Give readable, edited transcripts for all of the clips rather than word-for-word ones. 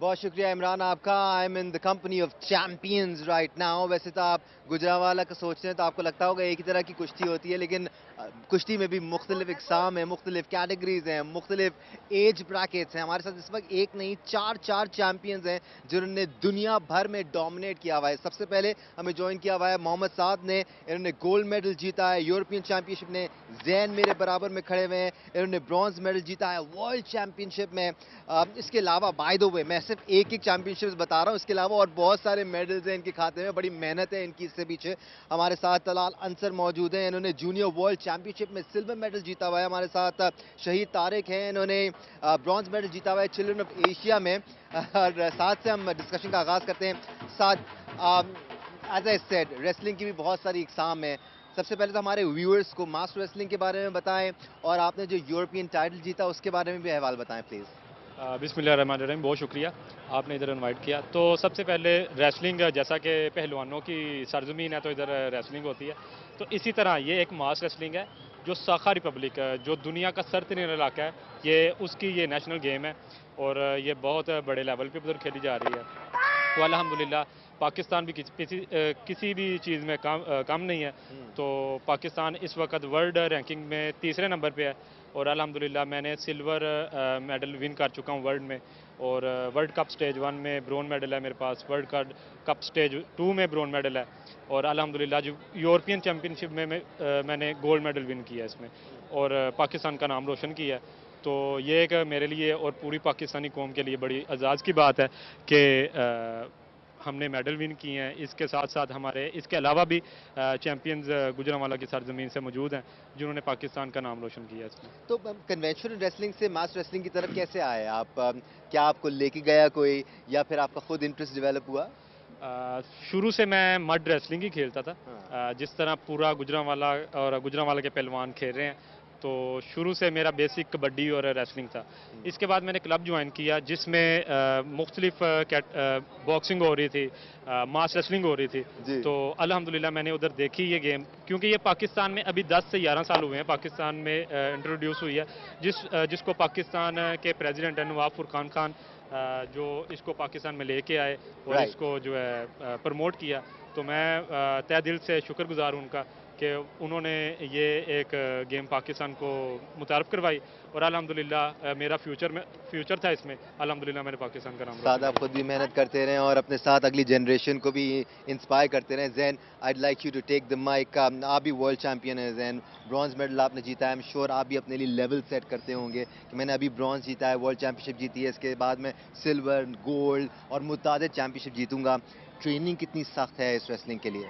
बहुत शुक्रिया इमरान आपका। I am in the company of champions right now. वैसे तो आप गुजरांवाला का सोचते हैं तो आपको लगता होगा एक ही तरह की कुश्ती होती है, लेकिन कुश्ती में भी मुख्तलिफ इकसाम है, मुख्तलिफ कैटेगरीज हैं, मुख्तलिफ एज ब्रैकेट्स हैं। हमारे साथ इस वक्त एक नहीं चार चार चैंपियंस हैं जिन्होंने दुनिया भर में डोमिनेट किया हुआ है। सबसे पहले हमें ज्वाइन किया हुआ है मोहम्मद साद ने, इन्होंने गोल्ड मेडल जीता है यूरोपियन चैंपियनशिप में। जैन मेरे बराबर में खड़े हुए हैं, इन्होंने ब्रॉन्ज मेडल जीता है वर्ल्ड चैंपियनशिप में। इसके अलावा बाय द वे मैं सिर्फ एक एक चैंपियनशिप बता रहा हूँ, इसके अलावा और बहुत सारे मेडल्स हैं इनके खाते में, बड़ी मेहनत है इनकी इससे पीछे। हमारे साथ तलाल अंसर मौजूद हैं, इन्होंने जूनियर वर्ल्ड चैंपियनशिप में सिल्वर मेडल जीता हुआ है। हमारे साथ शहीद तारिक हैं, इन्होंने ब्रॉन्ज मेडल जीता हुआ है चिल्ड्रन ऑफ एशिया में। और साथ से हम डिस्कशन का आगाज करते हैं। साथ एज आई सेड रेसलिंग की भी बहुत सारी इकसाम है। सबसे पहले तो हमारे व्यूअर्स को मास्टर रेसलिंग के बारे में बताएं, और आपने जो यूरोपियन टाइटल जीता उसके बारे में भी अहवाल बताएं प्लीज़। बिस्मिल्लाहिर्रहमानिर्रहीम। बहुत शुक्रिया आपने इधर इनवाइट किया। तो सबसे पहले रेसलिंग, जैसा कि पहलवानों की सरजमीन है तो इधर रेसलिंग होती है, तो इसी तरह ये एक मास रेसलिंग है जो साखा रिपब्लिक है, जो दुनिया का सरतरीन इलाका है, ये नेशनल गेम है और ये बहुत बड़े लेवल पे उधर खेली जा रही है। तो अल्हम्दुलिल्लाह पाकिस्तान भी किसी भी चीज़ में कम नहीं है। तो पाकिस्तान इस वक्त वर्ल्ड रैंकिंग में तीसरे नंबर पे है और अल्हम्दुलिल्लाह मैंने सिल्वर मेडल विन कर चुका हूँ वर्ल्ड में। और वर्ल्ड कप स्टेज 1 में ब्रोन मेडल है मेरे पास, वर्ल्ड कप स्टेज 2 में ब्रोन मेडल है और अल्हम्दुलिल्लाह जो यूरोपियन चैम्पियनशिप में मैंने गोल्ड मेडल विन किया है इसमें और पाकिस्तान का नाम रोशन किया है। तो ये एक मेरे लिए और पूरी पाकिस्तानी कौम के लिए बड़ी एजाज़ की बात है कि हमने मेडल विन किए हैं। इसके साथ साथ हमारे इसके अलावा भी चैंपियंस गुजरांवाला की सरजमीन से मौजूद हैं जिन्होंने पाकिस्तान का नाम रोशन किया इसमें। तो कन्वेंशनल रेसलिंग से मास रेसलिंग की तरफ कैसे आए आप? क्या आपको लेके गया कोई, या फिर आपका खुद इंटरेस्ट डेवलप हुआ? शुरू से मैं मड रेसलिंग ही खेलता था। हाँ। जिस तरह पूरा गुजरांवाला और गुजरांवाला के पहलवान खेल रहे हैं, तो शुरू से मेरा बेसिक कबड्डी और रेसलिंग था। इसके बाद मैंने क्लब ज्वाइन किया जिसमें मुख्तलिफ बॉक्सिंग हो रही थी, मास रेसलिंग हो रही थी। जी। तो अल्हम्दुलिल्लाह मैंने उधर देखी ये गेम, क्योंकि ये पाकिस्तान में अभी 10 से 11 साल हुए हैं पाकिस्तान में इंट्रोड्यूस हुई है। जिसको पाकिस्तान के प्रेसिडेंट है नवाब फुरकान खान, जो इसको पाकिस्तान में लेके आए और राइट। इसको जो है प्रमोट किया। तो मैं तहे दिल से शुक्रगुजार हूँ उनका कि उन्होंने ये एक गेम पाकिस्तान को मुतारफ़ करवाई और अल्हम्दुलिल्लाह मेरा फ्यूचर था इसमें। अल्हम्दुलिल्लाह मैंने पाकिस्तान का नाम रोशन साथ आप किया। खुद भी मेहनत करते रहें और अपने साथ अगली जनरेशन को भी इंस्पायर करते रहें। Zain, I'd like you to take the mic. आप भी वर्ल्ड चैंपियन हैं जैन, ब्रॉन्ज मेडल आपने जीता है। आई एम श्योर आप भी अपने लिए लेवल सेट करते होंगे कि मैंने अभी ब्रॉन्ज जीता है, वर्ल्ड चैंपियनशिप जीती है, इसके बाद मैं सिल्वर, गोल्ड और मुतादिद चैंपियनशिप जीतूंगा। ट्रेनिंग कितनी सख्त है इस रेसलिंग के लिए?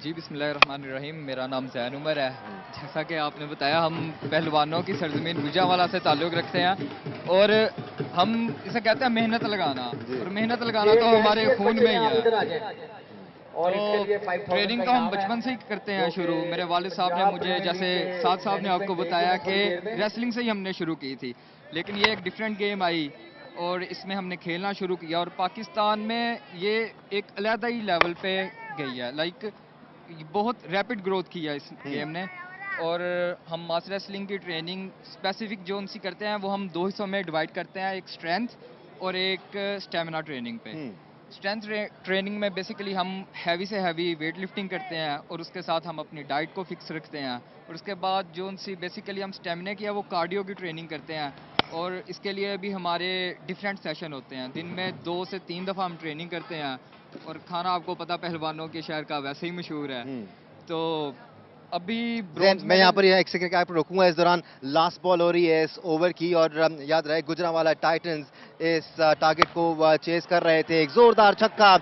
जी बिस्मिल्लाहिर्रहमानिर्रहीम। मेरा नाम जैन उमर है। जैसा कि आपने बताया, हम पहलवानों की सरजमीन गुजरांवाला से ताल्लुक़ रखते हैं और हम इसे कहते हैं मेहनत लगाना, और मेहनत लगाना तो हमारे खून में ही है। तो ट्रेनिंग तो हम बचपन से ही करते हैं शुरू। मेरे वालिद साहब ने मुझे, जैसे साद साहब ने आपको बताया, कि रेसलिंग से ही हमने शुरू की थी, लेकिन ये एक डिफरेंट गेम आई और इसमें हमने खेलना शुरू किया और पाकिस्तान में ये एक अलहदा ही लेवल पे गई है। लाइक बहुत रैपिड ग्रोथ की है इस गेम ने। और हम मास रेसलिंग की ट्रेनिंग स्पेसिफिक जोन सी करते हैं, वो हम दो हिस्सों में डिवाइड करते हैं, एक स्ट्रेंथ और एक स्टेमिना ट्रेनिंग पे। स्ट्रेंथ ट्रेनिंग में बेसिकली हम हैवी से हैवी वेट लिफ्टिंग करते हैं और उसके साथ हम अपनी डाइट को फिक्स रखते हैं। और उसके बाद जो सी बेसिकली हम स्टेमिना की है वो कार्डियो की ट्रेनिंग करते हैं और इसके लिए भी हमारे डिफरेंट सेशन होते हैं। दिन में 2 से 3 दफ़ा हम ट्रेनिंग करते हैं और खाना आपको पता पहलवानों के शहर का वैसे ही मशहूर है। तो अभी मैं यहाँ पर एक सेकंड का रोकूंगा। इस दौरान लास्ट बॉल हो रही है इस ओवर की, और याद रहे गुजरांवाला टाइटंस इस टारगेट को चेस कर रहे थे। एक जोरदार छक्का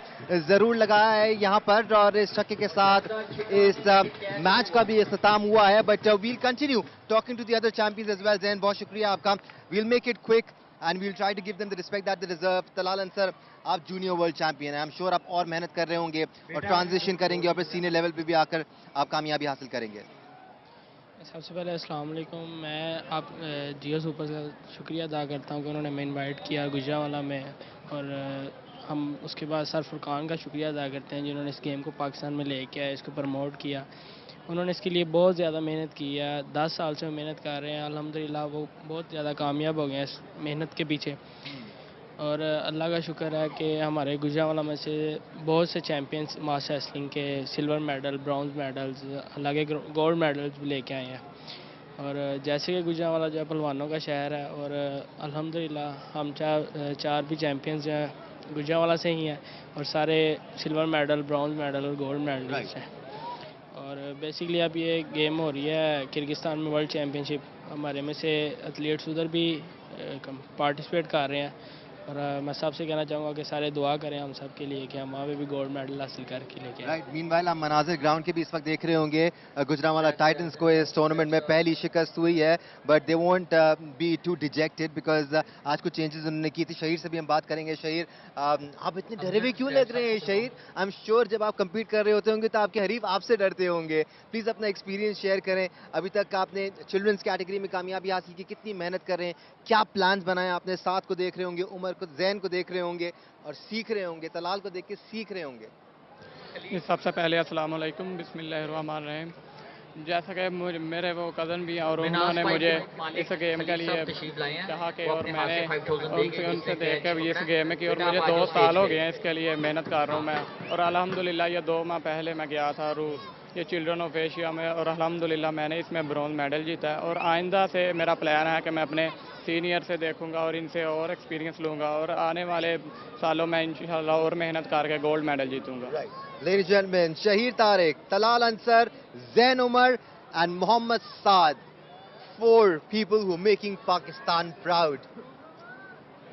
जरूर लगाया है यहाँ पर, और इस छक्के के साथ इस मैच का भी इख्तिताम हुआ है। But we'll continue talking to the other champions as well. Zain, बहुत शुक्रिया आपका। We'll make it quick and we'll try to give them the respect that they deserve. Talal Ansar, आप जूनियर वर्ल्ड चैंपियन हैं, आई एम श्योर आप और मेहनत कर रहे होंगे और ट्रांजिशन करेंगे और फिर सीनियर लेवल पे भी आकर आप कामयाबी हासिल करेंगे। सबसे पहले अस्सलाम वालेकुम। मैं आप जियो सुपर का शुक्रिया अदा करता हूँ कि उन्होंने मैं इनवाइट किया गुजरांवाला में, और हम उसके बाद सर फुरकान का शुक्रिया अदा करते हैं जिन्होंने इस गेम को पाकिस्तान में लेके आए, इसको प्रमोट किया। उन्होंने इसके लिए बहुत ज़्यादा मेहनत की है, 10 साल से मेहनत कर रहे हैं। अल्हम्दुलिल्लाह वो बहुत ज़्यादा कामयाब हो गए हैं इस मेहनत के पीछे। اور اللہ کا شکر ہے کہ ہمارے گجرانوالہ میں سے بہت سے چیمپئنس ماس ریسلنگ کے سلور میڈل، برونز میڈلز، اللہ کے گولڈ میڈلز بھی لے کے آئے ہیں. اور جیسے کہ گجرانوالہ جو ہے پہلوانوں کا شہر ہے، اور الحمدللہ ہم چار بھی چیمپئنز جو ہیں گجرانوالہ سے ہی ہیں، اور سارے سلور میڈل، برونز میڈل اور گولڈ میڈلز ہیں. اور بیسکلی اب یہ گیم ہو رہی ہے کرگستان میں ورلڈ چیمپئن شپ. ہمارے میں سے ایتھلیٹس ادھر بھی پارٹیسپیٹ کر رہے ہیں، اور میں سب سے کہنا چاہوں گا کہ سارے دعا کریں ہم سب کے لیے کہ ہم وہاں پہ بھی گولڈ میڈل حاصل کر کے لے کے آئیں. رائٹ. مین وائل آپ مناظر گراؤنڈ کے بھی اس وقت دیکھ رہے ہوں گے. گجرانوالہ ٹائٹنز کو اس ٹورنامنٹ میں پہلی شکست ہوئی ہے، but they won't be too dejected because آج کچھ چینجز انہوں نے کی تھی. شہیر سے بھی ہم بات کریں گے. شہیر، آپ اتنے ڈرے ہوئے کیوں لگ رہے ہیں شہیر؟ آئی ایم شیور جب آپ کمپیٹ کر رہے ہوتے ہوں گے تو آپ کے حریف آپ سے ڈرتے ہوں گے. پلیز اپنا ایکسپیرینس شیئر کریں. ابھی تک آپ نے چلڈرنس کیٹیگری میں کامیابی حاصل کی، کتنی محنت کر رہے ہیں، کیا پلانز بنائے آپ نے؟ ساتھ کو دیکھ رہے ہوں گے، عمر کو، زین کو دیکھ رہے ہوں گے اور سیکھ رہے ہوں گے، طلال کو دیکھ کے سیکھ رہے ہوں گے. سب سے پہلے السلام علیکم، بسم اللہ الرحمن الرحیم. جیسا کہ میرے وہ کزن بھی ہیں اور انہوں نے مجھے اس گیم کے لیے کہا کہ، اور میں نے ان سے دیکھ کے اس گیم میں کی، اور مجھے 2 سال ہو گئے ہیں اس کے لیے محنت کر رہا ہوں میں. اور الحمدللہ یہ 2 ماہ پہلے میں گیا تھا روس، یہ چلڈرن آف ایشیا میں، اور الحمدللہ میں نے اس میں برونز میڈل جیتا ہے. اور آئندہ سے میرا پلان ہے کہ میں اپنے سینئر سے دیکھوں گا اور ان سے اور ایکسپیرینس لوں گا، اور آنے والے سالوں میں انشاءاللہ اور محنت کر کے گولڈ میڈل جیتوں گا. Ladies and gentlemen, Shahir Tariq, Talal Ansar, Zain Umar and Mohammad Saad. 4 people who are making Pakistan proud.